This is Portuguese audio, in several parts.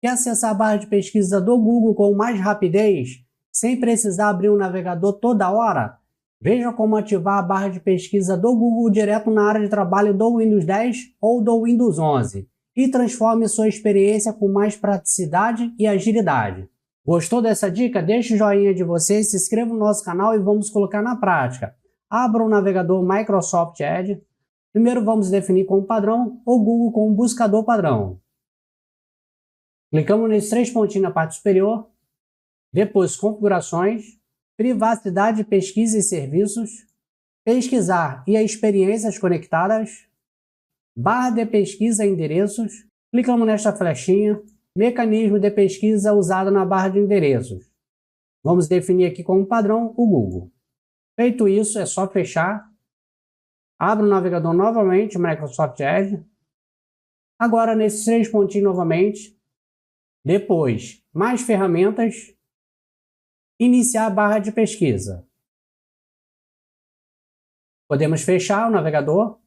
Quer acessar a barra de pesquisa do Google com mais rapidez, sem precisar abrir o navegador toda hora? Veja como ativar a barra de pesquisa do Google direto na área de trabalho do Windows 10 ou do Windows 11 e transforme sua experiência com mais praticidade e agilidade. Gostou dessa dica? Deixe o joinha de vocês, se inscreva no nosso canal e vamos colocar na prática. Abra o navegador Microsoft Edge. Primeiro vamos definir como padrão o Google como buscador padrão. Clicamos nesses 3 pontinhos na parte superior. Depois, configurações, privacidade, pesquisa e serviços, pesquisar e experiências conectadas, barra de pesquisa e endereços. Clicamos nesta flechinha, mecanismo de pesquisa usado na barra de endereços. Vamos definir aqui como padrão o Google. Feito isso, é só fechar. Abra o navegador novamente, Microsoft Edge. Agora nesses 3 pontinhos novamente. Depois, mais ferramentas. Iniciar a barra de pesquisa. Podemos fechar o navegador.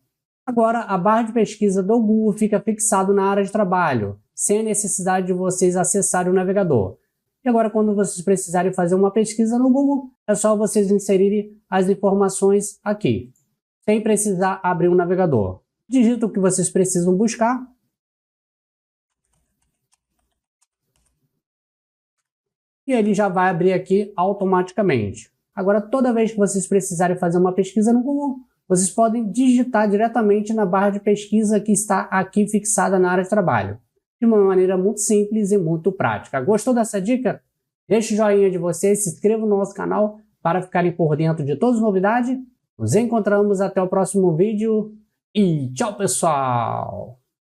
Agora a barra de pesquisa do Google fica fixada na área de trabalho, sem a necessidade de vocês acessarem o navegador. E agora quando vocês precisarem fazer uma pesquisa no Google, é só vocês inserirem as informações aqui, sem precisar abrir o navegador. Digita o que vocês precisam buscar. E ele já vai abrir aqui automaticamente. Agora, toda vez que vocês precisarem fazer uma pesquisa no Google, vocês podem digitar diretamente na barra de pesquisa que está aqui fixada na área de trabalho. De uma maneira muito simples e muito prática. Gostou dessa dica? Deixe o joinha de vocês, se inscreva no nosso canal para ficarem por dentro de todas as novidades. Nos encontramos até o próximo vídeo e tchau, pessoal!